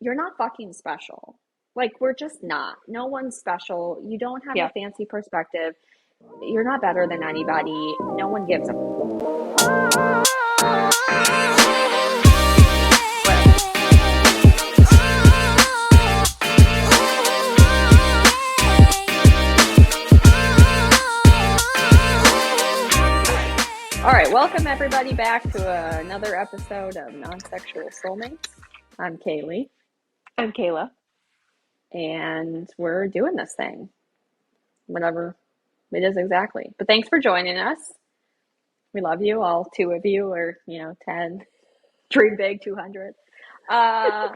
you're not fucking special. Like, we're just not. No one's special. You don't have a Yeah. fancy perspective. You're not better than anybody. No one gives a All right, welcome everybody back to another episode of Non-Sexual Soulmates. I'm Kailey. I'm Kayla. And we're doing this thing. Whatever it is exactly. But thanks for joining us. We love you, all two of you, or, 10. Dream big, 200. And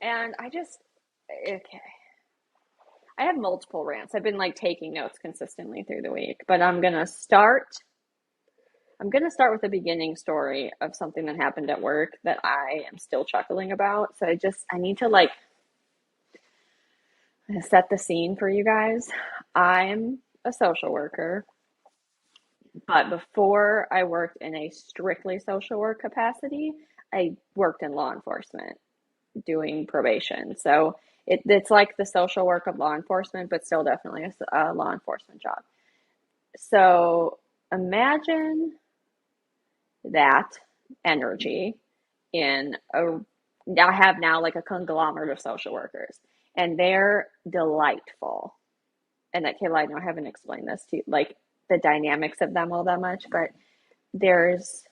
okay. I have multiple rants. I've been taking notes consistently through the week, but I'm going to start with the beginning story of something that happened at work that I am still chuckling about. So I need to set the scene for you guys. I'm a social worker, but before I worked in a strictly social work capacity, I worked in law enforcement doing probation. So it's like the social work of law enforcement, but still definitely a law enforcement job. So imagine that energy I have now a conglomerate of social workers, and they're delightful. And that Kayla, I haven't explained this to you, the dynamics of them all that much, but there's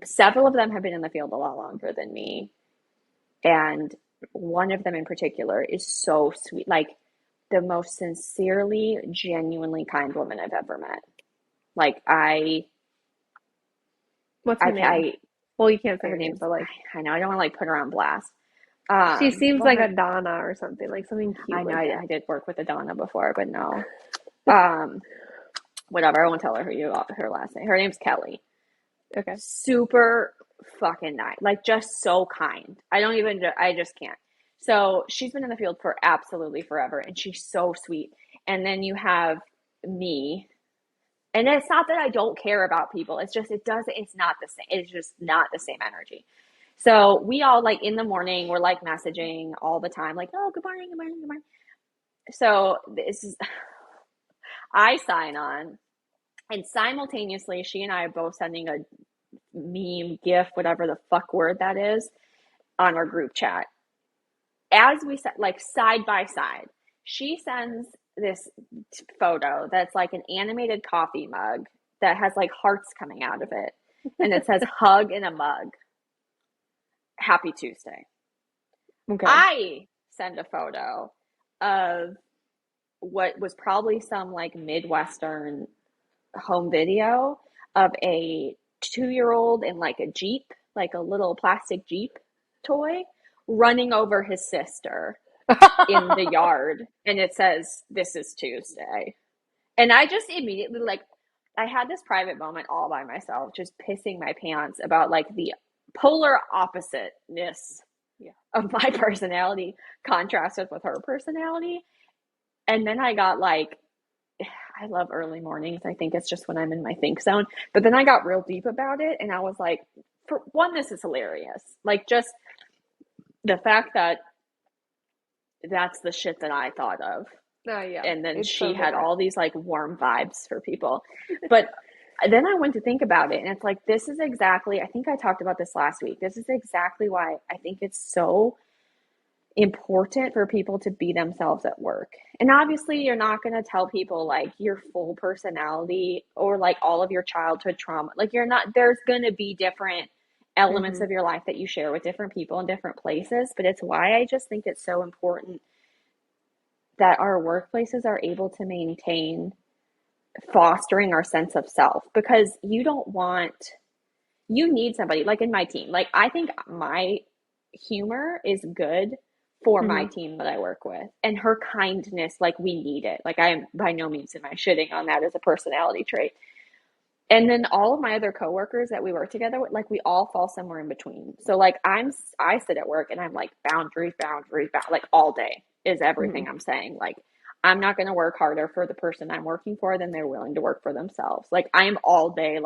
several of them have been in the field a lot longer than me. And one of them in particular is so sweet, the most sincerely, genuinely kind woman I've ever met. What's her name? Well, you can't say her name, but I know I don't want to put her on blast. She seems like a Donna or something, something cute. I know I did work with a Donna before, but no. Whatever. I won't tell her her last name. Her name's Kelly. Okay. Super fucking nice. Just so kind. I just can't. So she's been in the field for absolutely forever, and she's so sweet. And then you have me. And it's not that I don't care about people. It's just, it's not the same. It's just not the same energy. So we all in the morning, we're messaging all the time, oh, good morning, good morning, good morning. So I sign on, and simultaneously, she and I are both sending a meme, GIF, whatever the fuck word that is, on our group chat. As we said, side by side, she sends this photo that's an animated coffee mug that has hearts coming out of it, and it says hug in a mug. Happy Tuesday. Okay. I send a photo of what was probably some Midwestern home video of a 2-year-old in a Jeep, a little plastic Jeep toy, running over his sister in the yard, and it says, "This is Tuesday." And I just immediately I had this private moment all by myself, just pissing my pants about the polar oppositeness of my personality contrasted with her personality. And then I got I love early mornings. I think it's just when I'm in my think zone. But then I got real deep about it, and I was for one, this is hilarious. Just the fact that that's the shit that I thought of. Yeah. And then she had all these warm vibes for people. But then I went to think about it, and it's this is exactly, I think I talked about this last week. This is exactly why I think it's so important for people to be themselves at work. And obviously you're not going to tell people your full personality or all of your childhood trauma. There's going to be different elements of your life that you share with different people in different places, but it's why I just think it's so important that our workplaces are able to maintain fostering our sense of self, because you need somebody in my team. I think my humor is good for my team that I work with, and her kindness, we need it. I am by no means am I shitting on that as a personality trait. And then all of my other coworkers that we work together with, we all fall somewhere in between. So I sit at work and I'm boundaries, all day is everything I'm saying. I'm not going to work harder for the person I'm working for than they're willing to work for themselves. I am all day,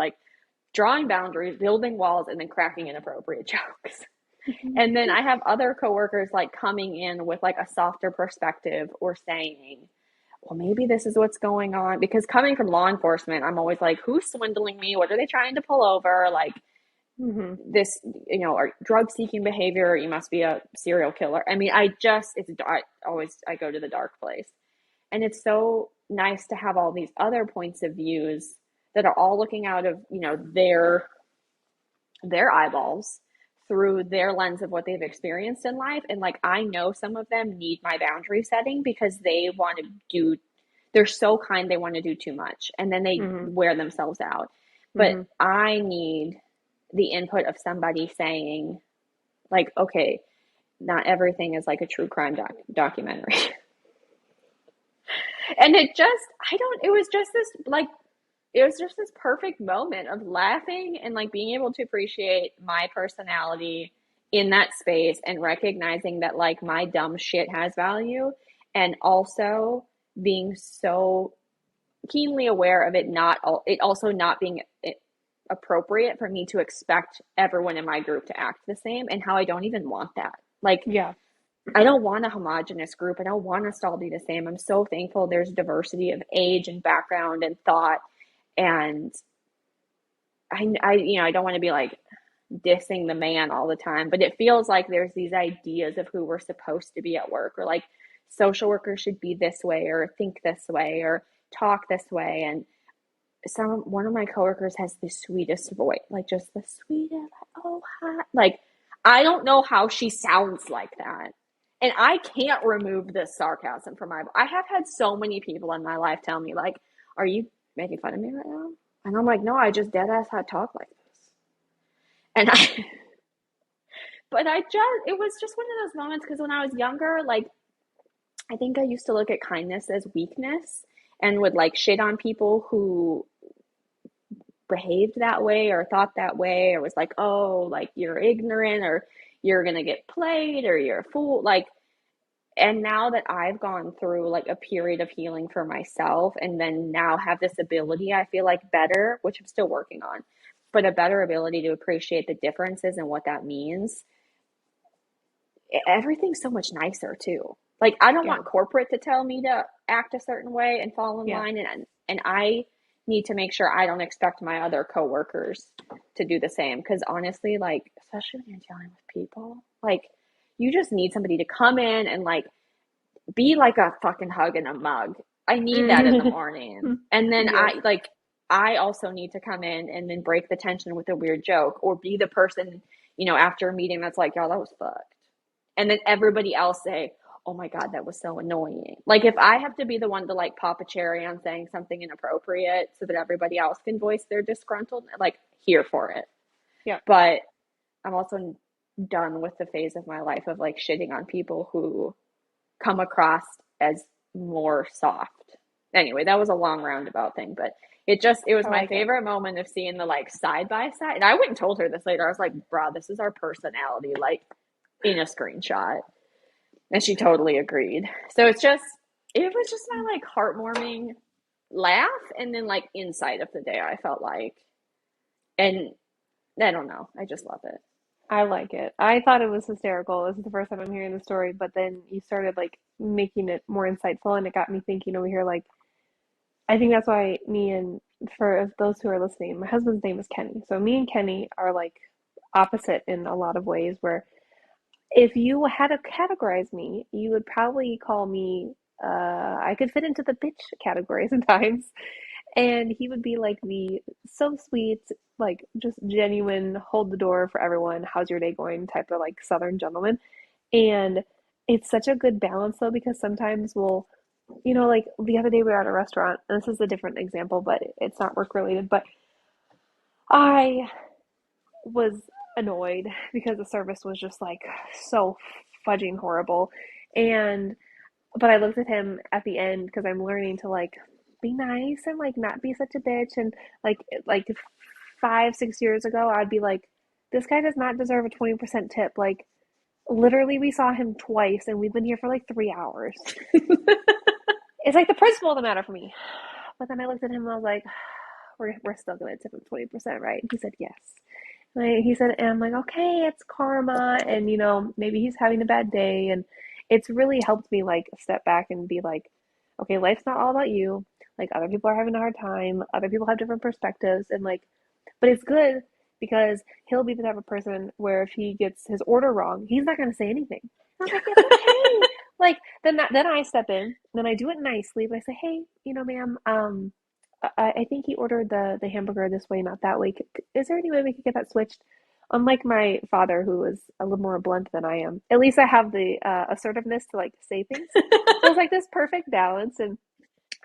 drawing boundaries, building walls, and then cracking inappropriate jokes. And then I have other coworkers like coming in with like a softer perspective or saying, well, maybe this is what's going on. Because coming from law enforcement, I'm always like, who's swindling me? What are they trying to pull over? Like Mm-hmm. this, or drug seeking behavior. You must be a serial killer. I mean, I go to the dark place. And it's so nice to have all these other points of views that are all looking out of, their eyeballs through their lens of what they've experienced in life. And like, I know some of them need my boundary setting because they're so kind, they want to do too much. And then they Mm-hmm. wear themselves out. But Mm-hmm. I need the input of somebody saying, like, okay, not everything is like a true crime documentary. And it was just this perfect moment of laughing and like being able to appreciate my personality in that space and recognizing that like my dumb shit has value, and also being so keenly aware of it also not being appropriate for me to expect everyone in my group to act the same, and how I don't even want that. Like, Yeah. I don't want a homogenous group. I don't want us to all be the same. I'm so thankful there's diversity of age and background and thought. And I don't want to be like dissing the man all the time, but it feels like there's these ideas of who we're supposed to be at work, or like social workers should be this way or think this way or talk this way. And one of my coworkers has the sweetest voice, like just the sweetest, like, oh hi. Like, I don't know how she sounds like that. And I can't remove this sarcasm from I have had so many people in my life tell me, like, are you making fun of me right now? And I'm like, no, I just dead ass had talk like this. And but it was just one of those moments because when I was younger, like, I think I used to look at kindness as weakness and would like shit on people who behaved that way or thought that way, or was like, oh, like you're ignorant, or you're gonna get played, or you're a fool. Like, and now that I've gone through like a period of healing for myself, and then now have this ability, I feel like better, which I'm still working on, but a better ability to appreciate the differences and what that means. Everything's so much nicer too. Like, I don't Yeah. want corporate to tell me to act a certain way and fall in Yeah. line, and I need to make sure I don't expect my other coworkers to do the same, because honestly, like, especially when you're dealing with people, like, you just need somebody to come in and like be like a fucking hug in a mug. I need that in the Mm-hmm. morning. And then Yes. I also need to come in and then break the tension with a weird joke, or be the person, after a meeting that's like, y'all, that was fucked. And then everybody else say, oh my God, that was so annoying. Like, if I have to be the one to like pop a cherry on saying something inappropriate so that everybody else can voice their disgruntled, like, here for it. Yeah. But I'm also done with the phase of my life of like shitting on people who come across as more soft. Anyway, that was a long roundabout thing, but it was I my like it. favorite moment of seeing the like side by side. And I went and told her this later. I was like, "Bruh, this is our personality, like, in a screenshot." And she totally agreed. So it was just my like heartwarming laugh, and then like insight of the day, I felt like. And I don't know, I just love it. I like it. I thought it was hysterical. This is the first time I'm hearing the story, but then you started like making it more insightful, and it got me thinking over here. Like, I think that's why me and for those who are listening, my husband's name is Kenny. So me and Kenny are like opposite in a lot of ways. Where if you had to categorize me, you would probably call me. I could fit into the bitch category sometimes, and he would be like the so sweet, like just genuine, hold the door for everyone, how's your day going type of like Southern gentleman. And it's such a good balance though, because sometimes we'll, like the other day we were at a restaurant, and this is a different example, but it's not work related, but I was annoyed because the service was just like so fudging horrible. And but I looked at him at the end because I'm learning to like be nice and like not be such a bitch. And like 5, 6 years ago, I'd be like, this guy does not deserve a 20% tip. Like, literally, we saw him twice, and we've been here for like 3 hours. It's like the principle of the matter for me. But then I looked at him and I was like, we're still gonna tip him 20%, right? And he said yes. Like, he said, and I'm like, okay, it's karma, and maybe he's having a bad day, and it's really helped me like step back and be like, okay, life's not all about you. Like other people are having a hard time, other people have different perspectives, and like, but it's good because he'll be the type of person where if he gets his order wrong, he's not gonna say anything. And I was like, it's okay. Like then I step in, then I do it nicely, but I say, hey, ma'am, I think he ordered the hamburger this way, not that way. Is there any way we could get that switched? Unlike my father, who is a little more blunt than I am, at least I have the assertiveness to like say things. So it's like this perfect balance, and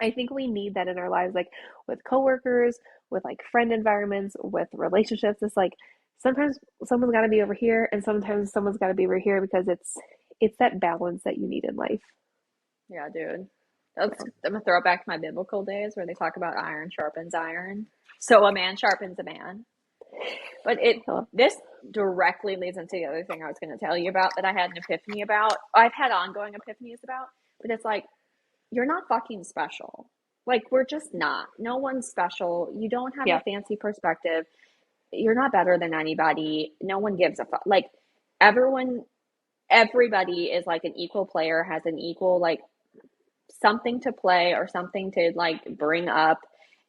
I think we need that in our lives, like with coworkers, with like friend environments, with relationships. It's like sometimes someone's got to be over here, and sometimes someone's got to be over here because it's that balance that you need in life. Yeah, dude. I'm gonna throw it back to my biblical days where they talk about iron sharpens iron. So a man sharpens a man. But So, this directly leads into the other thing I was gonna tell you about that I had an epiphany about. I've had ongoing epiphanies about, but it's like, you're not fucking special. Like, we're just not. No one's special. You don't have a yeah. fancy perspective. You're not better than anybody. No one gives a fuck. Like, everyone, everybody is like an equal player, has an equal, like, something to play or something to like bring up,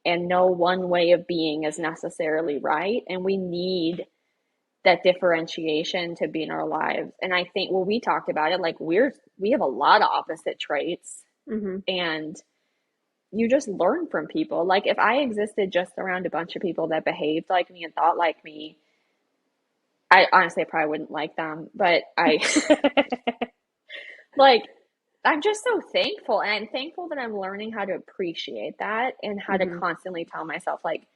and no one way of being is necessarily right, and we need that differentiation to be in our lives. And I think, well, we talked about it, like, we have a lot of opposite traits, Hmm. and you just learn from people. Like, if I existed just around a bunch of people that behaved like me and thought like me, I honestly probably wouldn't like them, but I like, I'm just so thankful. And I'm thankful that I'm learning how to appreciate that and how to Hmm. constantly tell myself, like,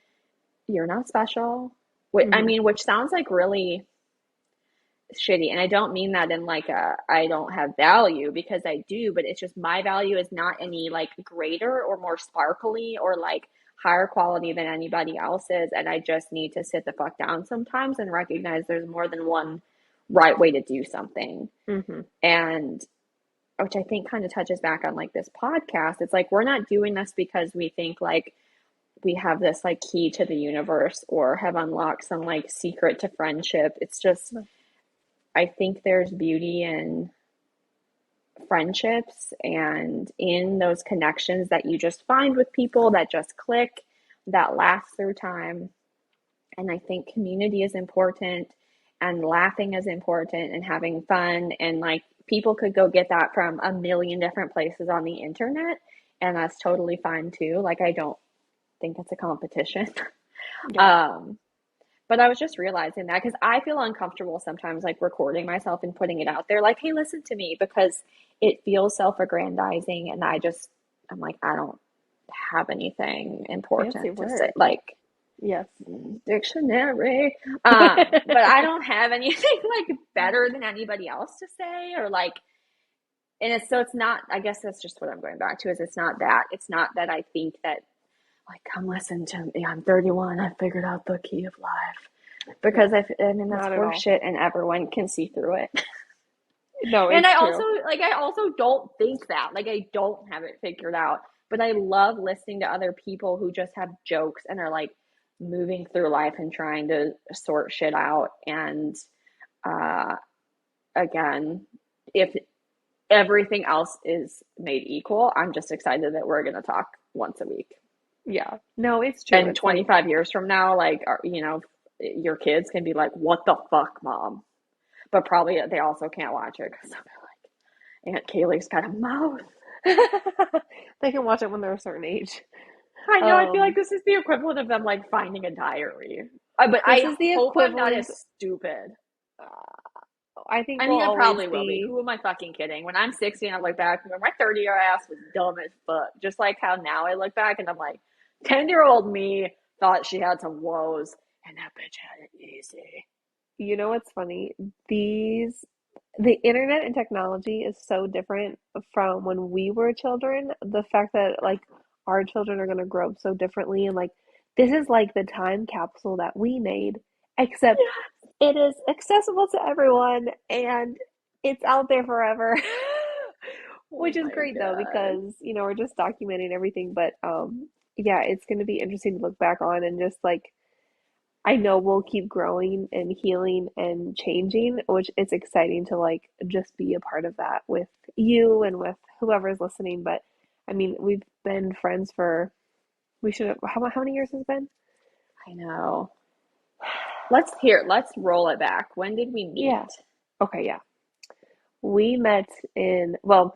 you're not special. I Hmm. mean, which sounds like really shitty. And I don't mean that in like a, I don't have value, because I do, but it's just my value is not any like greater or more sparkly or like higher quality than anybody else's. And I just need to sit the fuck down sometimes and recognize there's more than one right way to do something. Hmm. And which I think kind of touches back on like this podcast. It's like, we're not doing this because we think like we have this like key to the universe or have unlocked some like secret to friendship. It's just, I think there's beauty in friendships and in those connections that you just find with people that just click, that last through time. And I think community is important, and laughing is important, and having fun. And like, people could go get that from a million different places on the internet, and that's totally fine too. Like, I don't think it's a competition. Yeah. um, but I was just realizing that because I feel uncomfortable sometimes, like recording myself and putting it out there, like, hey, listen to me, because it feels self aggrandizing. And I'm like, I don't have anything Fancy important to say. word. Like, Yes. dictionary. But I don't have anything like better than anybody else to say, or like, and it's not, I guess that's just what I'm going back to, is it's not that I think that, like, come listen to me, I'm 31, I figured out the key of life. Because No, I mean, that's not at all. horseshit and everyone can see through it. No, And it's true. I also don't think that, like, I don't have it figured out, but I love listening to other people who just have jokes and are like moving through life and trying to sort shit out. And uh, again, if everything else is made equal, I'm just excited that we're going to talk once a week. Yeah. No, it's true. And It's like, 25 years from now, like, your kids can be like, what the fuck, mom? But probably they also can't watch it because they're like, Aunt Kaylee's got a mouth. they can watch it when they're a certain age. I know. I feel like Um, this is the equivalent of them like finding a diary. But this I is the hope I'm not as equivalent. stupid. I think I we'll mean, I always probably will be. be. Who am I fucking kidding? When I'm 60 and I look back, my 30-year ass was dumb as fuck. Just like how now I look back and I'm like, 10-year-old me thought she had some woes, and that bitch had it easy. You know what's funny? The internet and technology is so different from when we were children. The fact that like our children are going to grow up so differently, and like this is like the time capsule that we made, except Yeah. it is accessible to everyone and it's out there forever. Oh Which is my great though God. because we're just documenting everything, but yeah, it's going to be interesting to look back on and just like I know we'll keep growing and healing and changing, which it's exciting to like just be a part of that with you and with whoever's listening. But I mean, we've been friends for we should have how many years has it been? I know. Let's roll it back. When did we meet? Yeah. Okay, yeah. We met in well,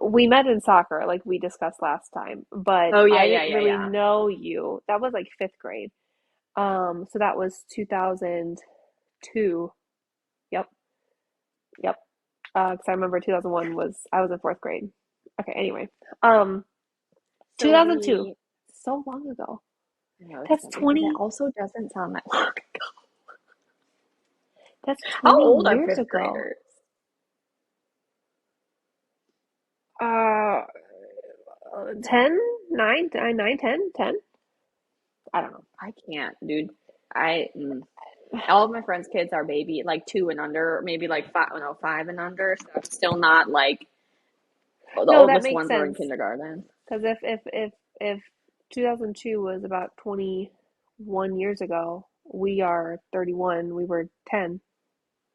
we met in soccer like we discussed last time, but Oh yeah, I yeah, didn't yeah, really yeah. know you. That was like fifth grade. So that was 2002. Yep. Yep. Because I remember 2001 was I was in fourth grade. Okay, anyway. Um, So 2002. we So long ago. I know it's That's funny because it 20 also doesn't sound that long ago. that's How 20 old are years fifth ago. graders? Uh 10, 9, 9, 10, 10. I don't know. I can't, dude. I all of my friends' kids are baby like 2 and under, or maybe like five, no, 5 and under. So I'm still not like the No, that oldest makes ones are in sense. kindergarten. Because if 2002 was about 21 years ago, we are 31. We were 10.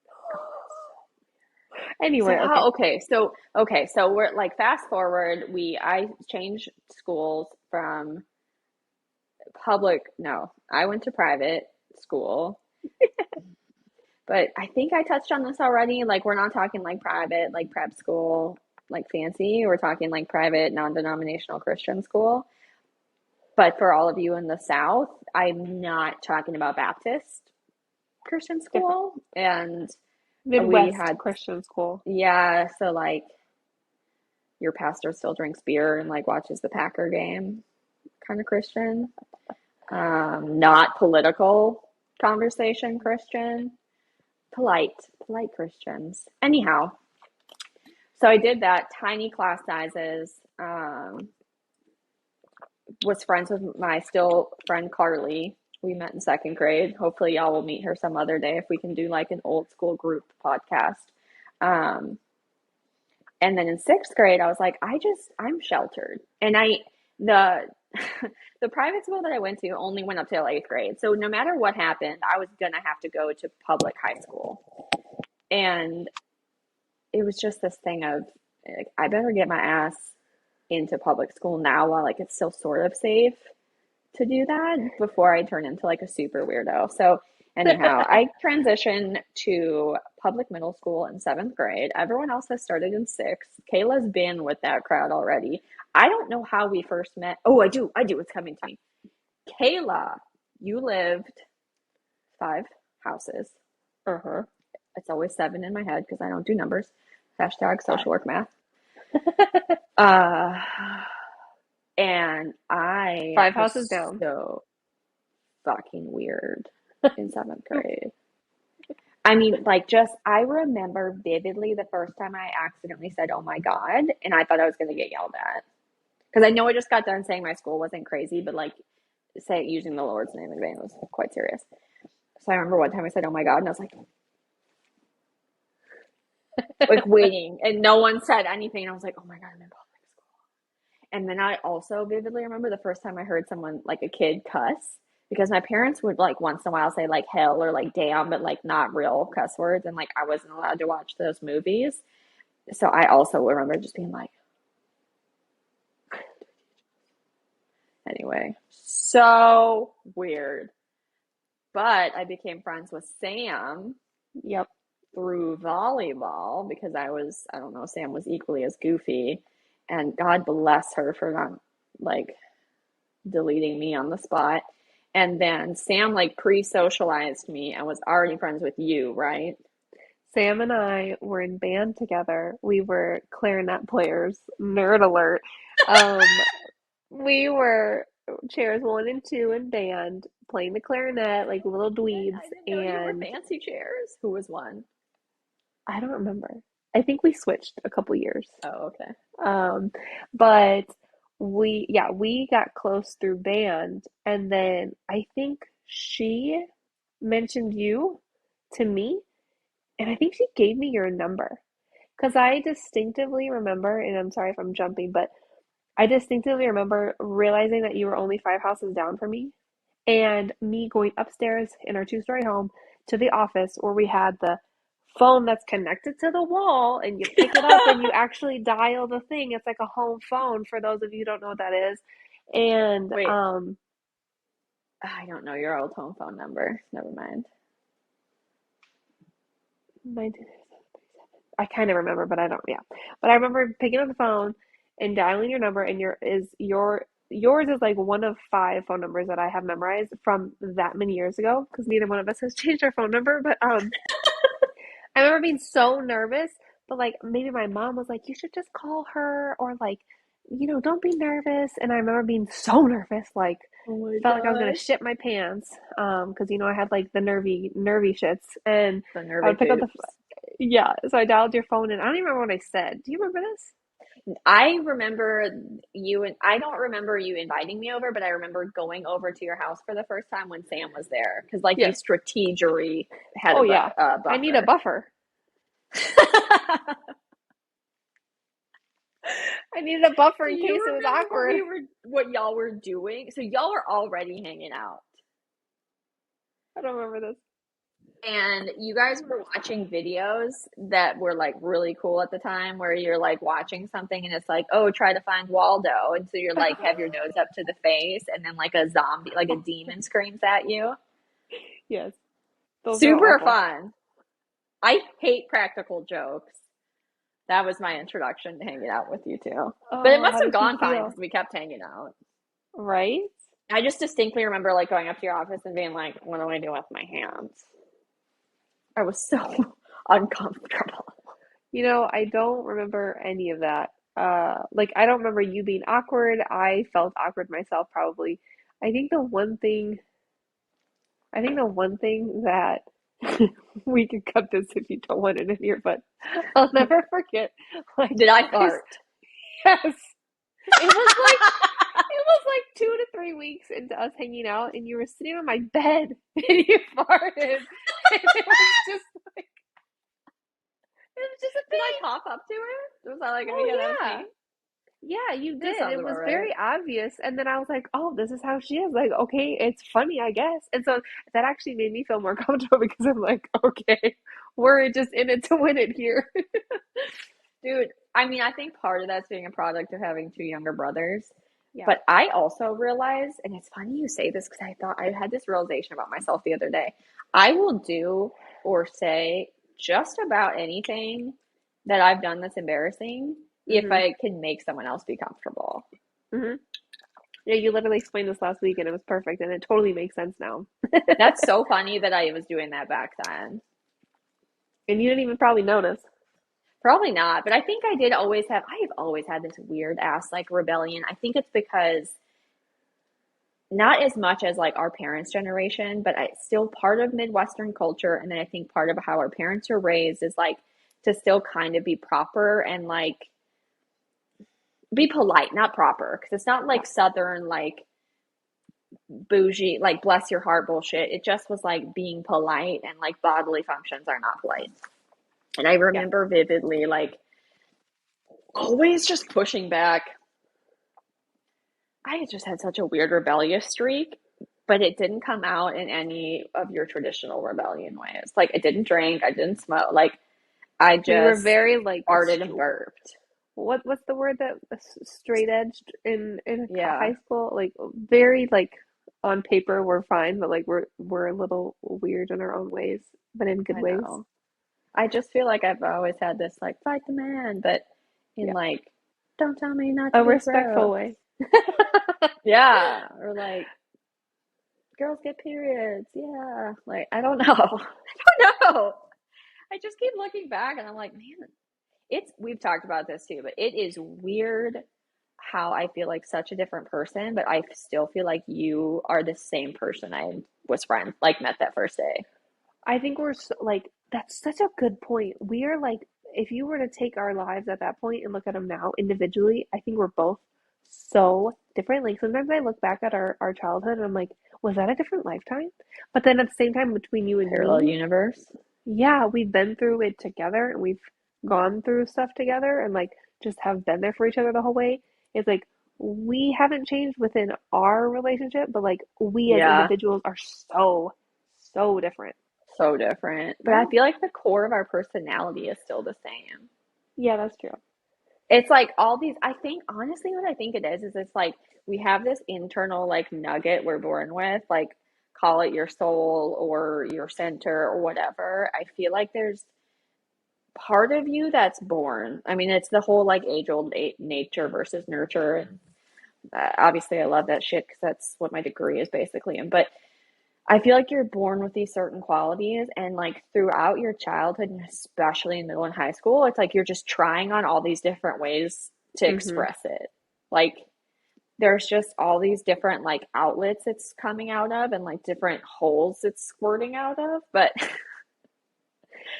So Anyway, okay. how? Okay, so we're like fast forward. I changed schools from public. No, I went to private school, but I think I touched on this already. Like we're not talking like private, like prep school, like fancy. We're talking like private, non-denominational Christian school. But for all of you in the South, I'm not talking about Baptist Christian Different. school. And we Midwest had, Christian school. yeah, so like your pastor still drinks beer and like watches the Packer game, kind of Christian. Not political conversation Christian, polite, polite Christians. Anyhow, so I did that, tiny class sizes. Was friends with my still friend Carly. We met in second grade. Hopefully, y'all will meet her some other day if we can do like an old school group podcast. Um, and then in sixth grade, I was like, I'm sheltered. And the, the private school that I went to only went up till eighth grade. So no matter what happened, I was going to have to go to public high school. And it was just this thing of, like, I better get my ass into public school now while like it's still sort of safe to do that before I turn into like a super weirdo. So anyhow, I transitioned to public middle school in seventh grade. Everyone else has started in sixth. Kayla's been with that crowd already. I don't know how we first met. Oh, I do. I do. It's coming to me. Kayla, you lived 5 houses. Uh-huh. It's always 7 in my head because I don't do numbers. Hashtag Got social work math. Uh, and I Five houses was down. so fucking weird in seventh grade. I mean, like, just, I remember vividly the first time I accidentally said, oh my God, and I thought I was going to get yelled at. Because I know I just got done saying my school wasn't crazy, but like, using the Lord's name in vain was quite serious. So I remember one time I said, oh my God, and I was like waiting, and no one said anything. And I was like, oh my God, I'm in public school. And then I also vividly remember the first time I heard someone, like a kid, cuss because my parents would like once in a while say like hell or like damn, but like not real cuss words. And like I wasn't allowed to watch those movies. So I also remember just being like, anyway, so weird. But I became friends with Sam Yep. through volleyball because I don't know, Sam was equally as goofy. And God bless her for not like deleting me on the spot. And then Sam like pre-socialized me and was already friends with you, right? Sam and I were in band together. We were clarinet players. Nerd alert. Um, we were chairs one and two in band, playing the clarinet like little dweebs, I didn't know you were and fancy chairs. Who was one? I don't remember. I think we switched a couple years. Oh, okay. Um, but we got close through band, and then I think she mentioned you to me, and I think she gave me your number. Because I distinctively remember, and I'm sorry if I'm jumping, but I distinctively remember realizing that you were only 5 houses down from me. and me going upstairs in our two-story home to the office where we had the phone that's connected to the wall and you pick it up and you actually dial the thing. It's like a home phone for those of you who don't know what that is. And Wait, I don't know your old home phone number. Never mind. my I kind of remember, but I don't. Yeah, but I remember picking up the phone and dialing your number, and yours is like one of five phone numbers that I have memorized from that many years ago because neither one of us has changed our phone number. But I remember being so nervous, but like maybe my mom was like, "You should just call her," or like, don't be nervous. And I remember being so nervous, like Oh my felt like I was gonna gosh. shit my pants, because I had like the nervy shits, and The I nervy would pick up the poops. yeah, so I dialed your phone and I don't even remember what I said. Do you remember this? I remember you and I don't remember you inviting me over, but I remember going over to your house for the first time when Sam was there because like you Yes. strategery had Oh a yeah. I need a buffer. buffer. I needed a buffer Do in you case it was remember awkward. what y'all were doing? So y'all were already hanging out. I don't remember this. And you guys were watching videos that were like really cool at the time where you're like watching something and it's like, oh, try to find Waldo. And so you're like, have your nose up to the face and then like a zombie, like a demon screams at you. Yes. Those are Super awful. fun. I hate practical jokes. That was my introduction to hanging out with you too. But it Oh, must how have did you gone fine feel? because we kept hanging out. Right? I just distinctly remember like going up to your office and being like, what do I do with my hands? I was so uncomfortable. I don't remember any of that. Like I don't remember you being awkward. I felt awkward myself probably. I think the one thing I think the one thing that we can cut this if you don't want it in here, but I'll never forget. Like Did I I fart? yes, it was like 2 to 3 weeks into us hanging out, and you were sitting on my bed and you farted, and it was just a Did I thing. pop up to it? Was I like, oh Oh yeah, that was yeah. me? Yeah, you That did. sounds It about was right. very obvious. And then I was like, oh, this is how she is. Like, okay, it's funny, I guess. And so that actually made me feel more comfortable because I'm like, okay, we're just in it to win it here. Dude, I mean, I think part of that's being a product of having two younger brothers. Yeah. But I also realized, and it's funny you say this because I thought I had this realization about myself the other day. I will do or say just about anything that I've done that's embarrassing if hmm I can make someone else be comfortable. hmm Yeah, you literally explained this last week and it was perfect and it totally makes sense now. That's so funny that I was doing that back then. And you didn't even probably notice. Probably not, but I think I have always had this weird ass like rebellion. I think it's because not as much as like our parents' generation, but it's still part of Midwestern culture. And then I think part of how our parents are raised is like to still kind of be proper and like be polite, not proper. Because it's not Yeah. like Southern, like bougie, like bless your heart bullshit. It just was like being polite and like bodily functions are not polite. And I Yeah. remember vividly like always just pushing back. I had just had such a weird rebellious streak, but it didn't come out in any of your traditional rebellion ways. Like I didn't drink, I didn't smoke, like I So you were just very like farted and burped. what's the word that straight edged in Yeah, high school? Like very like on paper we're fine, but like we're a little weird in our own ways, but in good I ways. know. I just feel like I've always had this like fight the man, but in Yeah. like don't tell me not to A be respectful gross. way. Yeah, or like girls get periods. Yeah, like I don't know. I don't know. I just keep looking back and I'm like, man, we've talked about this too, but it is weird how I feel like such a different person, but I still feel like you are the same person I was friends like met that first day. I think we're so, like that's such a good point. We are like if you were to take our lives at that point and look at them now individually, I think we're both so different. Like sometimes I look back at our childhood and I'm like, was that a different lifetime? But then at the same time between you and Parallel me, universe. yeah, we've been through it together and we've gone through stuff together and like just have been there for each other the whole way. It's like we haven't changed within our relationship, but like we as Yeah, individuals are so, so different. so different. But I Yeah. feel like the core of our personality is still the same. Yeah, that's true. It's like all these, I think, honestly, what I think it is it's like we have this internal like nugget we're born with, like call it your soul or your center or whatever. I feel like there's part of you that's born. I mean, it's the whole like age old nature versus nurture. And obviously, I love that shit because that's what my degree is basically in. But I feel like you're born with these certain qualities, and like throughout your childhood, and especially in middle and high school, it's like you're just trying on all these different ways to Mm-hmm. express it. Like there's just all these different like outlets it's coming out of, and like different holes it's squirting out of. But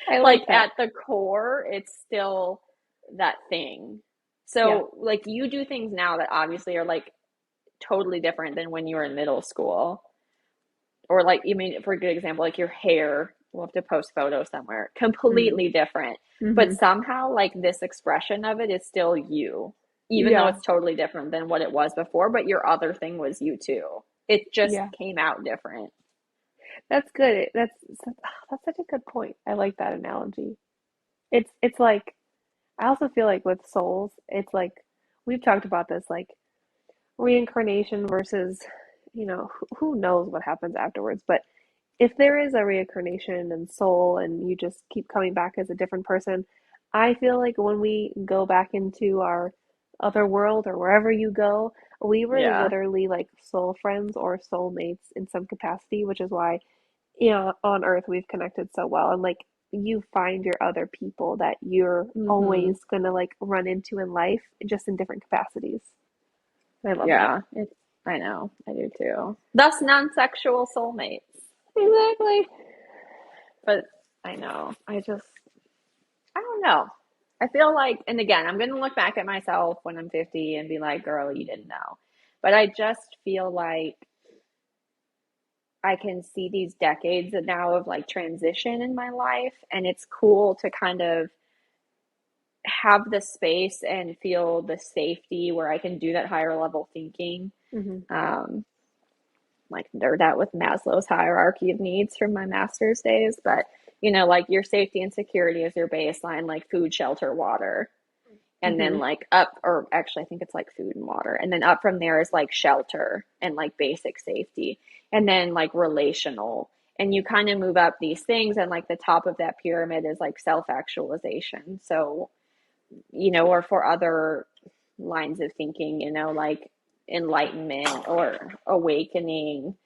I like like that. at the core, it's still that thing. Yeah. So like you do things now that obviously are like totally different than when you were in middle school. Or like you mean for a good example, like your hair, we'll have to post photos somewhere, Mm-hmm. completely different. But Mm-hmm. somehow like this expression of it is still you, even though Yeah. it's totally different than what it was before, but your other thing was you too. It just Yeah. came out different. That's good. That's such a good point. I like that analogy. It's like I also feel like with souls, it's like we've talked about this like reincarnation versus, who knows what happens afterwards, but if there is a reincarnation and soul and you just keep coming back as a different person, I feel like when we go back into our other world or wherever you go, we were Yeah. literally like soul friends or soulmates in some capacity, which is why, on Earth we've connected so well. And like you find your other people that you're Mm-hmm. always gonna like run into in life, just in different capacities. I love that. Yeah. It's I know. I do too. Thus non-sexual soulmates. Exactly. But I know. I don't know. I feel like, and again, I'm going to look back at myself when I'm 50 and be like, girl, you didn't know. But I just feel like I can see these decades now of like transition in my life. And it's cool to kind of have the space and feel the safety where I can do that higher level thinking. Hmm. Um, like nerd out with Maslow's hierarchy of needs from my master's days. But, like your safety and security is your baseline, like food, shelter, water. And then Hmm. like up, or actually I think it's like food and water, and then up from there is like shelter and like basic safety, and then like relational, and you kind of move up these things, and like the top of that pyramid is like self actualization. So or for other lines of thinking, like enlightenment or awakening.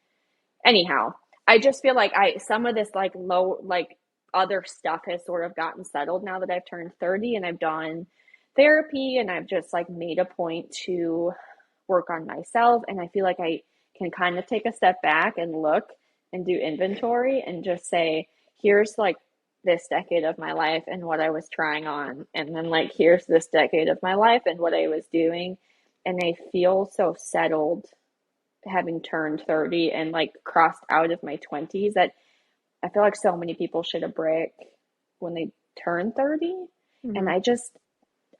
Anyhow, I just feel like I some of this like low like other stuff has sort of gotten settled now that I've turned 30 and I've done therapy, and I've just like made a point to work on myself, and I feel like I can kind of take a step back and look and do inventory and just say here's like this decade of my life and what I was trying on, and then like here's this decade of my life and what I was doing, and I feel so settled having turned 30 and like crossed out of my 20s that I feel like so many people should have break when they turn 30. And Hmm.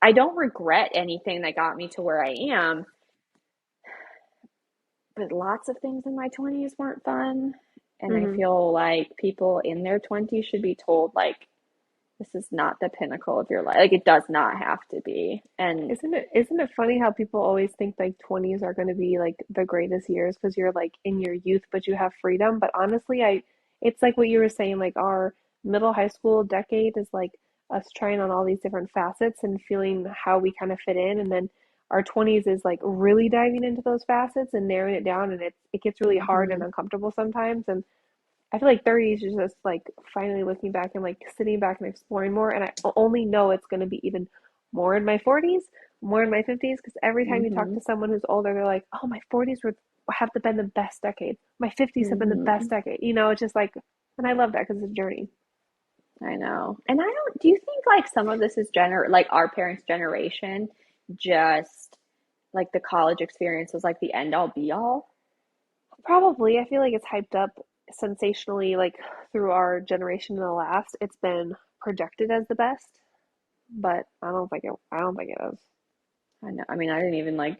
I don't regret anything that got me to where I am, but lots of things in my 20s weren't fun. And I Hmm. feel like people in their 20s should be told, like, this is not the pinnacle of your life. Like, it does not have to be. And Isn't it funny how people always think like 20s are going to be like the greatest years because you're like in your youth, but you have freedom. But honestly, it's like what you were saying, like our middle high school decade is like us trying on all these different facets and feeling how we kind of fit in. And then our 20s is like really diving into those facets and narrowing it down. And it gets really hard and mm-hmm, uncomfortable sometimes. And I feel like 30s is just like finally looking back and like sitting back and exploring more. And I only know it's going to be even more in my 40s, more in my 50s, because every time you talk mm-hmm, to someone who's older, they're like, oh, my 40s have been the best decade. My 50s have been the mm-hmm. best decade. It's just like, and I love that because it's a journey. I know. And I don't, do you think like some of this is like our parents' generation, just like the college experience was like the end all be all? Probably, I feel like it's hyped up sensationally, like through our generation and the last. It's been projected as the best, but I don't think it is. I know. I mean, I didn't even like,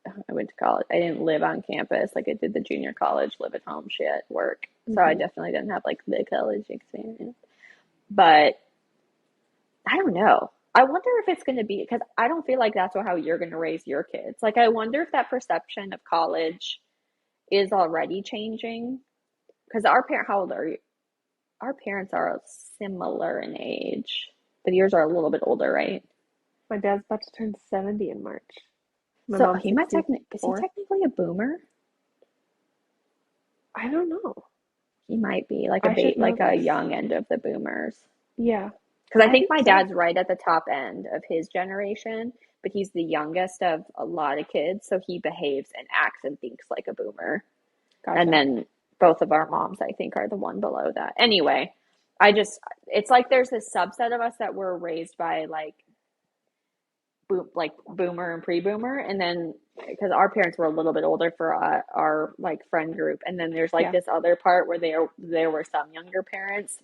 I went to college. I didn't live on campus. Like I did the junior college, live at home shit, work. So I Hmm. definitely didn't have like the college experience. But I don't know. I wonder if it's going to be, because I don't feel like that's how you're going to raise your kids. Like, I wonder if that perception of college is already changing. Because how old are you? Our parents are similar in age, but yours are a little bit older, right? My dad's about to turn 70 in March. My So mom's is he 64. technically a boomer? I don't know. He might be like I should know like a this. young end of the boomers. Yeah, Because I I think think my so. dad's right at the top end of his generation, but he's the youngest of a lot of kids, so he behaves and acts and thinks like a boomer. And Gotcha. then both of our moms, I think, are the one below that. Anyway, it's like there's this subset of us that were raised by like boomer and pre-boomer, and then because our parents were a little bit older for our like friend group, and then there's like Yeah. this other part where there were some younger parents,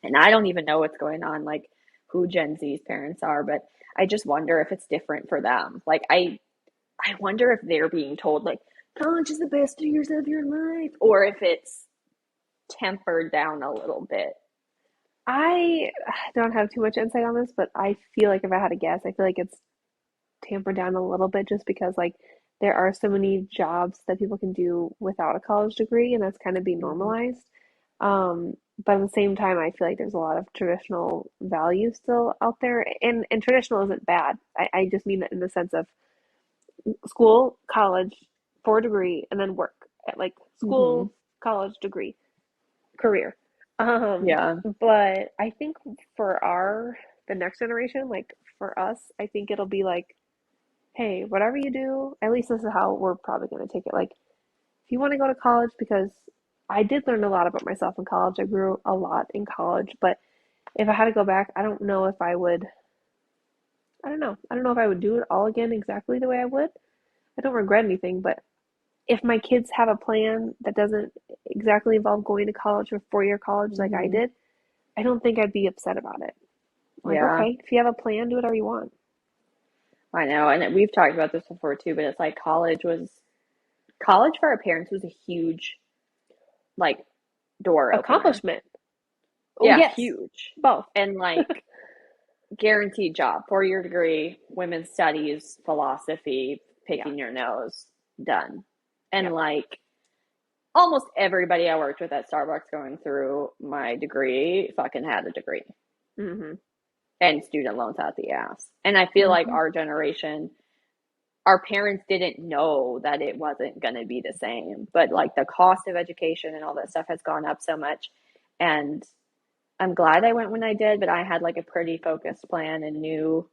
and I don't even know what's going on, like who Gen Z's parents are, but I just wonder if it's different for them. Like I wonder if they're being told like college is the best 2 years of your life, or if it's tempered down a little bit. I don't have too much insight on this, but I feel like if I had to guess, I feel like it's tampered down a little bit just because like there are so many jobs that people can do without a college degree, and that's kind of being Mm-hmm. normalized. But at the same time, I feel like there's a lot of traditional value still out there, and traditional isn't bad. I just mean that in the sense of school, college, for a degree, and then work at like Mm-hmm. school, college, degree, career. Um, Yeah. but I think for the next generation, like for us, I think it'll be like, hey, whatever you do, at least this is how we're probably going to take it. Like, if you want to go to college, because I did learn a lot about myself in college. I grew a lot in college, but if I had to go back, I don't know if I would. I don't know. I don't know if I would do it all again exactly the way I would. I don't regret anything, but if my kids have a plan that doesn't exactly involve going to college or 4 year college like I Mm-hmm. did, I don't think I'd be upset about it. Like, Yeah. okay, if you have a plan, do whatever you want. I know, and we've talked about this before too, but it's like college for our parents was a huge like door opener. Accomplishment. Oh, Yeah, yes, huge. both. And like guaranteed job, 4 year degree, women's studies, philosophy, Yeah, picking your nose, done. And yep. like almost everybody I worked with at Starbucks going through my degree fucking had a degree Hmm. and student loans out the ass. And I feel like Hmm. our generation, our parents didn't know that it wasn't going to be the same, but like the cost of education and all that stuff has gone up so much. And I'm glad I went when I did, but I had like a pretty focused plan and knew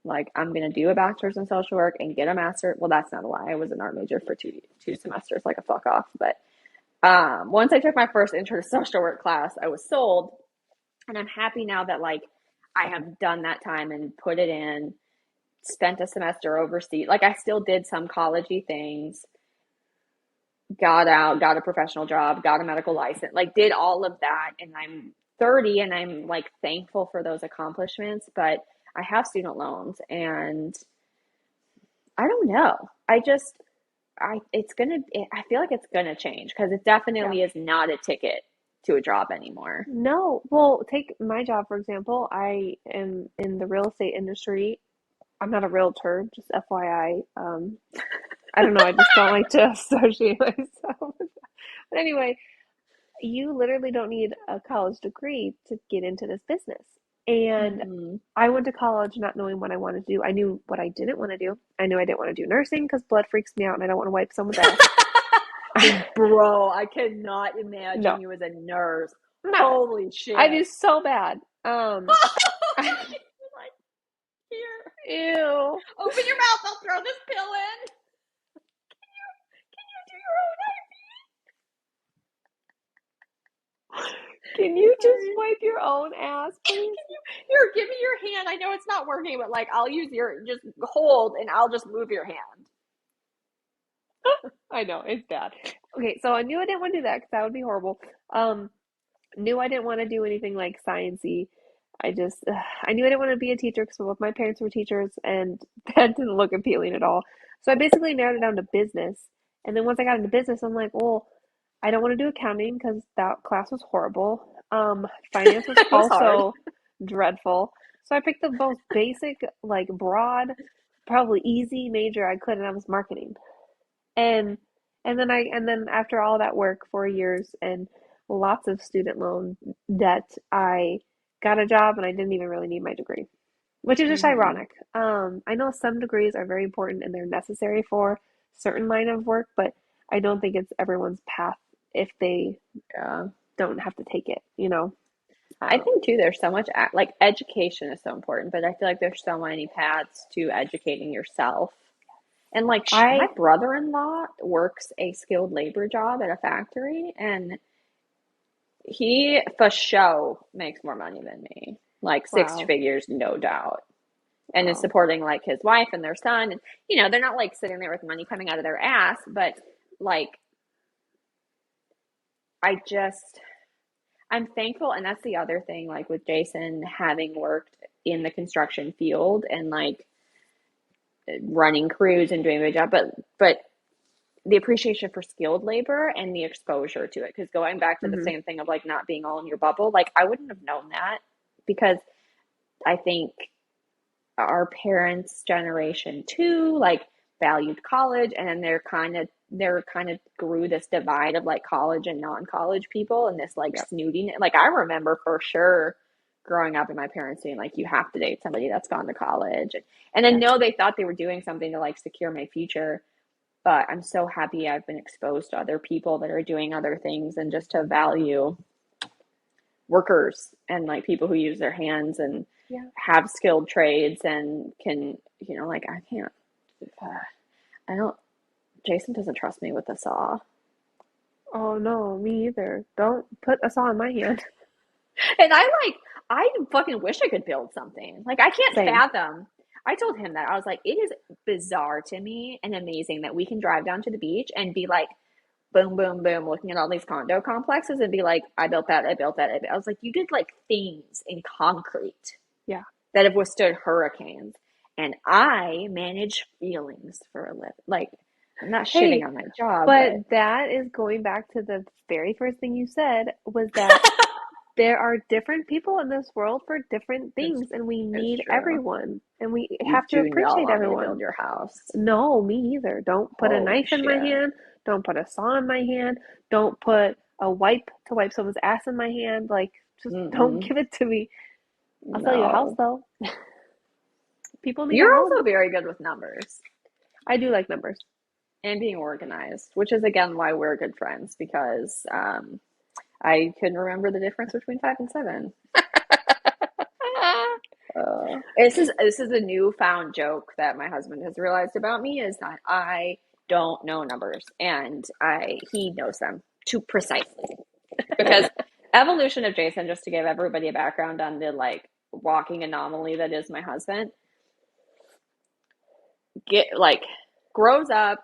like I'm gonna do a bachelor's in social work and get a master. Well, that's not a lie. I was an art major for two semesters, like a fuck off. But once I took my first intro to social work class, I was sold, and I'm happy now that like I have done that time and put it in, spent a semester overseas. Like I still did some collegey things, got out, got a professional job, got a medical license, like did all of that, and I'm 30 and I'm like thankful for those accomplishments, but I have student loans and I don't know. I feel like it's gonna change because it Yeah. definitely is not a ticket to a job anymore. No, well, take my job for example. I am in the real estate industry. I'm not a realtor, just FYI. I don't know, I just don't like to associate myself with that. But anyway, you literally don't need a college degree to get into this business. And Mm-hmm. I went to college not knowing what I wanted to do. I knew what I didn't want to do. I knew I didn't want to do nursing because blood freaks me out and I don't want to wipe someone's ass. Bro, I cannot imagine No, you as a nurse. no, Holy I do shit. so bad. Like, here, Ew. open your mouth. I'll throw this pill in. Can you do your own Can IV? you just Sorry. wipe your own ass, please? Can you, here, give me your hand. I know it's not working, but like, I'll use just hold and I'll just move your hand. I know, it's bad. Okay, so I knew I didn't want to do that because that would be horrible. Knew I didn't want to do anything like sciencey. I knew I didn't want to be a teacher because both my parents were teachers, and that didn't look appealing at all. So I basically narrowed it down to business. And then once I got into business, I'm like, well, I don't want to do accounting because that class was horrible. Finance was It was hard. also dreadful. So I picked the most basic, like broad, probably easy major I could, and that was marketing. And and then after all that work, 4 years and lots of student loan debt, I got a job and I didn't even really need my degree, which is just Hmm. ironic. I know some degrees are very important and they're necessary for certain line of work, but I don't think it's everyone's path if they Yeah. don't have to take it, you know? I Um, think too, there's so much, like, education is so important, but I feel like there's so many paths to educating yourself. And like, my I, brother-in-law works a skilled labor job at a factory, and he for show makes more money than me, like six wow, figures, no doubt, and is wow, supporting like his wife and their son. And they're not like sitting there with money coming out of their ass, but like, I just I'm thankful. And that's the other thing, like with Jason having worked in the construction field and like running crews and doing a good job, but the appreciation for skilled labor and the exposure to it. Because going back to the hmm same thing of like not being all in your bubble, like I wouldn't have known that, because I think our parents' generation too, like, valued college, and then they're kind of grew this divide of like college and non-college people, and this like yeah, snooting. Like, I remember for sure growing up and my parents saying like, you have to date somebody that's gone to college, and I yeah. know they thought they were doing something to like secure my future, but I'm so happy I've been exposed to other people that are doing other things, and just to value workers and like people who use their hands and Yeah. have skilled trades and can, like, I can't, I don't, Jason doesn't trust me with the saw. Oh no, me either. Don't put a saw in my hand. And I fucking wish I could build something. Like, I can't Same. fathom. I told him that. I was like, it is bizarre to me and amazing that we can drive down to the beach and be like, boom, boom, boom, looking at all these condo complexes and be like, I built that, I built that. I was like, you did like things in concrete Yeah. that have withstood hurricanes. And I manage feelings for a living. Like, I'm not shitting Hey, on my job, but but that is going back to the very first thing you said was that there are different people in this world for different it's things, and we it's need true. everyone, and we You have to do not appreciate want me to build everyone. your house. No, me either. Don't put a Holy knife in my shit. hand. Don't put a saw in my hand. Don't put a wipe to wipe someone's ass in my hand. Like, just don't Mm-mm. give it to me. I'll sell you a house No. though. People need a You're home. also very good with numbers I do like numbers. and being organized, which is again why we're good friends, because I couldn't remember the difference between 5 and 7. This is a newfound joke that my husband has realized about me, is that I don't know numbers, and I he knows them too precisely, because evolution of Jason, just to give everybody a background on the like walking anomaly that is my husband, get like grows up,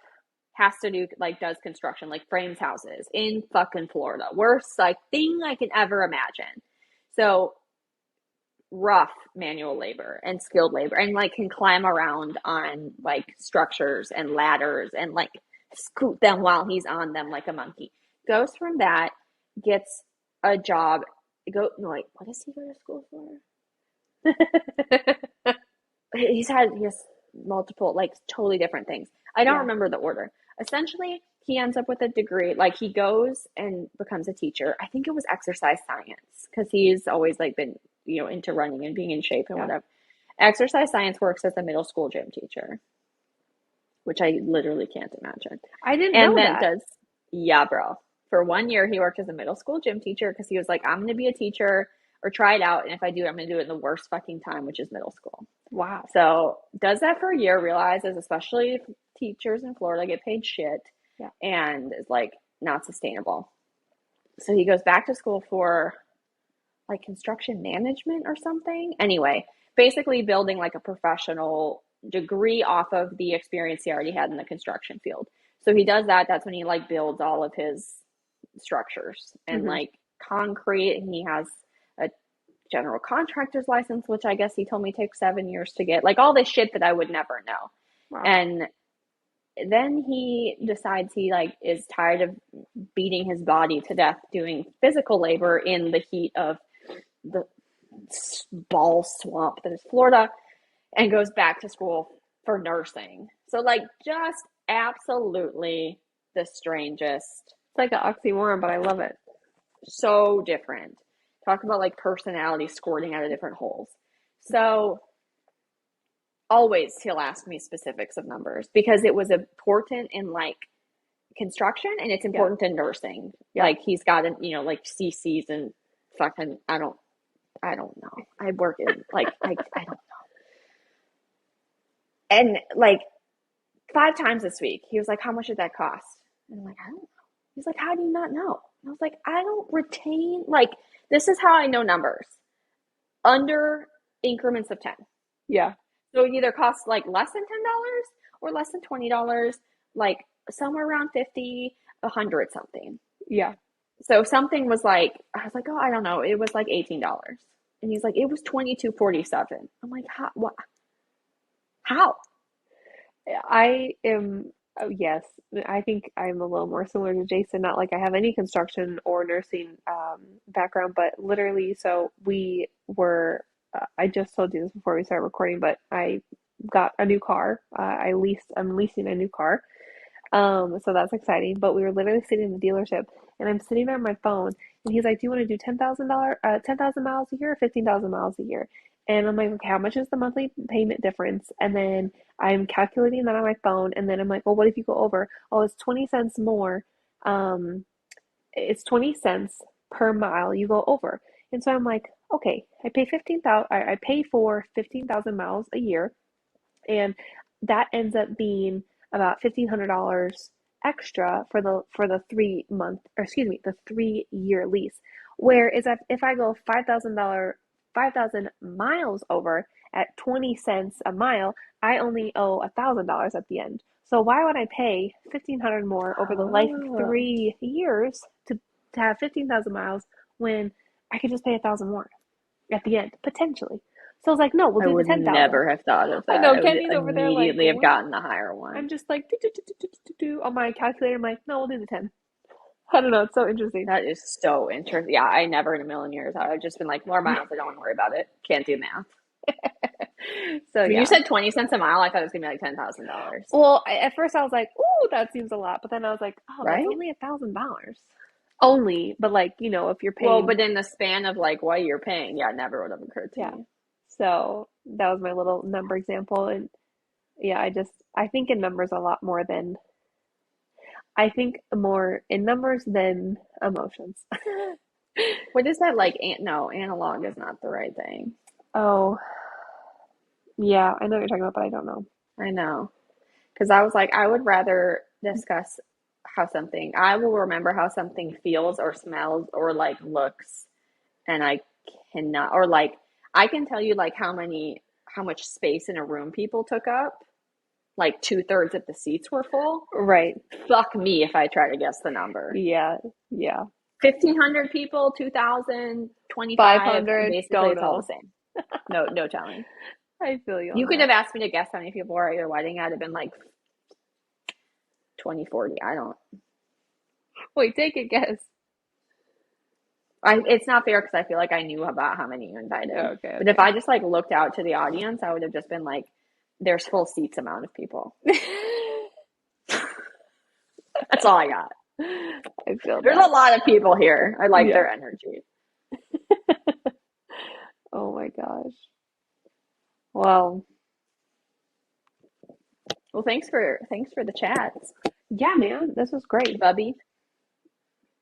has to do like does construction, like frames houses in fucking Florida, worst like thing I can ever imagine. So rough manual labor and skilled labor, and like can climb around on like structures and ladders and like scoot them while he's on them like a monkey. Goes from that, gets a job. Go no, wait, what does he go to school for? He has multiple like totally different things. I don't Yeah. remember the order. Essentially, he ends up with a degree. Like, he goes and becomes a teacher. I think it was exercise science, because he's always like been into running and being in shape and Yeah. whatever. Exercise science, works as a middle school gym teacher, which I literally can't imagine. I didn't And know then that. does, yeah, bro. For 1 year, he worked as a middle school gym teacher because he was like, I'm going to be a teacher or try it out. And if I do, I'm going to do it in the worst fucking time, which is middle school. Wow. So does that for a year, realizes, especially if teachers in Florida get paid shit, Yeah. and is like not sustainable. So he goes back to school for like construction management or something. Anyway, basically building like a professional degree off of the experience he already had in the construction field. So he does that. That's when he like builds all of his structures and hmm like concrete. And he has a general contractor's license, which I guess he told me takes 7 years to get. Like all this shit that I would never know. Wow. And then he decides he like is tired of beating his body to death doing physical labor in the heat of the ball swamp that is Florida, and goes back to school for nursing. So like just absolutely the strangest. It's like an oxymoron, but I love it. So different. Talk about like personality squirting out of different holes. So always he'll ask me specifics of numbers because it was important in like construction and it's Yeah. important in nursing. Yeah. Like he's got an, like CCs and fucking I don't know. I work in like I don't know. And like 5 times this week, he was like, "How much did that cost?" And I'm like, "I don't know." He's like, "How do you not know?" And I was like, "I don't retain like this is how I know numbers. Under increments of 10." Yeah. So it either costs like less than $10 or less than $20, like somewhere around 50, 100 something. Yeah. So something was like, I was like, "Oh, I don't know." It was like $18. And he's like, "It was 22.47." I'm like, "How? What? How?" I am, oh, yes, I think I'm a little more similar to Jason. Not like I have any construction or nursing background, but literally, so we were, I just told you this before we started recording, but I got a new car. I'm leasing a new car. So that's exciting. But we were literally sitting in the dealership and I'm sitting there on my phone and he's like, "Do you want to do 10,000 miles a year or 15,000 miles a year?" And I'm like, "Okay, how much is the monthly payment difference?" And then I'm calculating that on my phone. And then I'm like, "Well, what if you go over? Oh, it's 20 cents more. Um, it's 20 cents per mile you go over." And so I'm like, okay, I pay for 15,000 miles a year. And that ends up being about $1,500 extra for the 3 month, or excuse me, the 3 year lease. Whereas if I go $5,000 miles over at 20 cents a mile, I only owe $1,000 at the end. So why would I pay 1,500 more over the life of Oh, 3 years to have 15,000 miles when I could just pay 1,000 more at the end potentially? So I was like, no, we'll I do the would 10,000. never have thought of I that. know I would Kenny's over there like, immediately have what? gotten the higher I'm one. just like on my calculator. I'm like, no, we'll do the 10. I don't know. It's so interesting. That is so interesting. Yeah, I never in a million years. I would just been like, more miles. I don't want to worry about it. Can't do math. So When you yeah. said 20 cents a mile, I thought it was gonna be like $10,000. Well, at first I was like, "Ooh, that seems a lot," but then I was like, "Oh, that's Right? only $1,000." Only, but like if you're Well, paying, but in the span of like what you're paying, yeah, it never would have occurred to yeah. me. So that was my little number example, and yeah, I think in numbers a lot more than I think more in numbers than emotions. What is that like? No, analog is not the right thing. Oh, yeah, I know what you're talking about, but I don't know. I know. Because I was like, I would rather discuss how something, I will remember how something feels or smells or like looks, and I cannot, or like, I can tell you like how much space in a room people took up. Like 2/3 of the seats were full. Right. Fuck me if I try to guess the number. Yeah. Yeah. 1,500 people, 2,000, 25, and 500, basically don't it's all the know. same. No, no telling. I feel you You on could that. have asked me to guess how many people were at your wedding. I'd have been like 20, 40. I don't. Wait, take a guess. It's not fair because I feel like I knew about how many you invited. Okay, But if I just like looked out to the audience, I would have just been like, there's full seats amount of people. okay. That's all I got. I feel There's that. a lot of people here. I like Yeah. their energy. Oh my gosh. Well, Well, thanks for the chats, yeah, man, this was great. Bubby.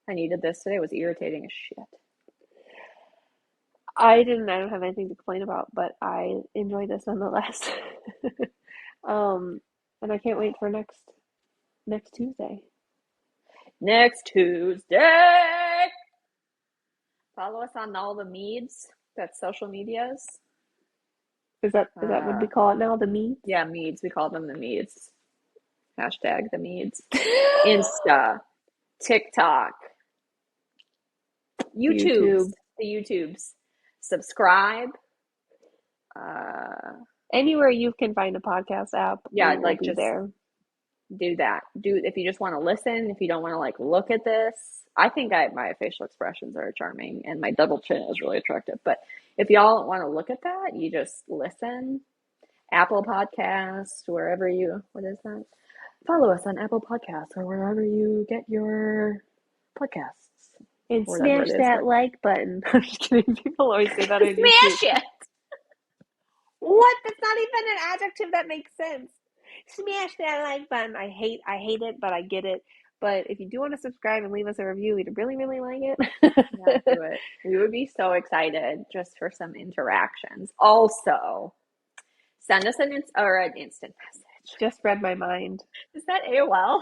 I needed this today. It was irritating as shit. I don't have anything to complain about, but I enjoyed this nonetheless. Um, and I can't wait for next Tuesday. Next Tuesday. Follow us on all the meads. That's social medias. Is that what we call it now? The me? Yeah, meads. We call them the meads. Hashtag the meads. Insta, TikTok, YouTubes, YouTube. the YouTubes. subscribe. Uh, Anywhere you can find a podcast app, yeah, we will like be just there. do that. Do if you just want to listen, if you don't want to like look at this. I think my facial expressions are charming and my double chin is really attractive. But if y'all want to look at that, you just listen. Apple Podcasts, wherever what is that? Follow us on Apple Podcasts or wherever you get your podcasts. And Whatever smash it is. that like button. I'm just kidding. People always say that on YouTube. Smash it! What? That's not even an adjective that makes sense. Smash that like button. I hate it, but I get it. But if you do want to subscribe and leave us a review, we'd really, really like Yeah, it. do it. We would be so excited just for some interactions. Also, send us an instant message. Just read my mind. Is that AOL?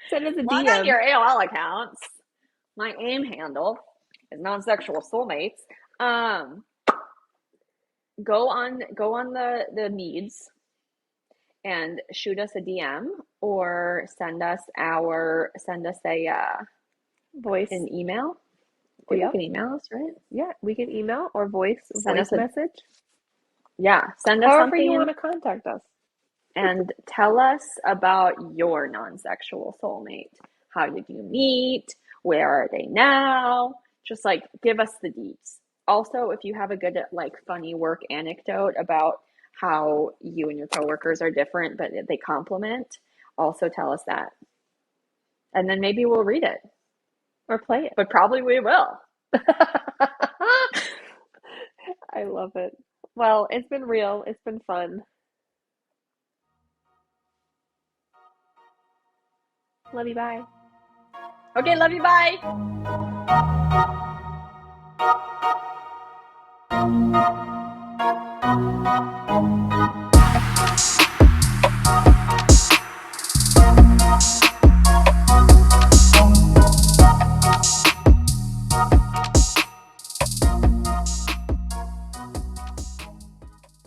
Send us a Log on DM. your AOL accounts. My AIM handle is non-sexual soulmates. Go on the Meads and shoot us a DM or send us a Voice. an email. Or you can email us, right? Yeah, we can email or voice Send message. Send us However something you want to contact us. and tell us about your non-sexual soulmate. How did you meet? Where are they now? Just like give us the deets. Also, if you have a good like funny work anecdote about how you and your coworkers are different but they complement, also tell us that. And then maybe we'll read it. Or play it. But probably we will. I love it. Well, it's been real. It's been fun. Love you. Bye. Okay, love you. Bye.